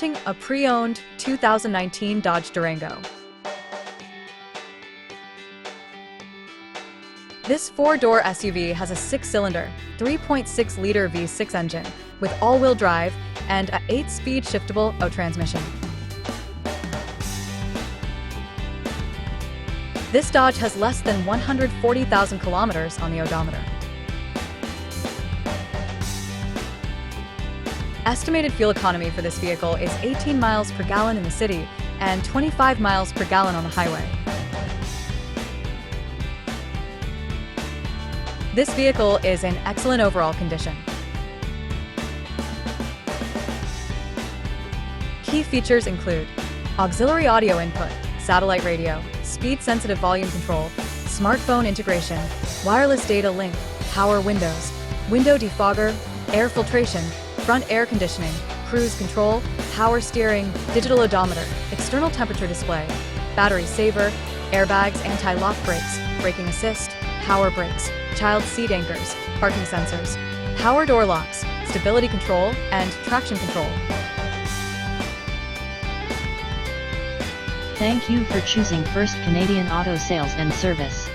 presenting a pre-owned 2019 Dodge Durango. This four-door SUV has a six-cylinder, 3.6-liter V6 engine with all-wheel drive and a 8-speed shiftable automatic transmission. This Dodge has less than 140,000 kilometers on the odometer. Estimated fuel economy for this vehicle is 18 miles per gallon in the city and 25 miles per gallon on the highway. This vehicle is in excellent overall condition. Key features include auxiliary audio input, satellite radio, speed-sensitive volume control, smartphone integration, wireless data link, power windows, window defogger, air filtration, front air conditioning, cruise control, power steering, digital odometer, external temperature display, battery saver, airbags, anti-lock brakes, braking assist, power brakes, child seat anchors, parking sensors, power door locks, stability control, and traction control. Thank you for choosing First Canadian Auto Sales and Service.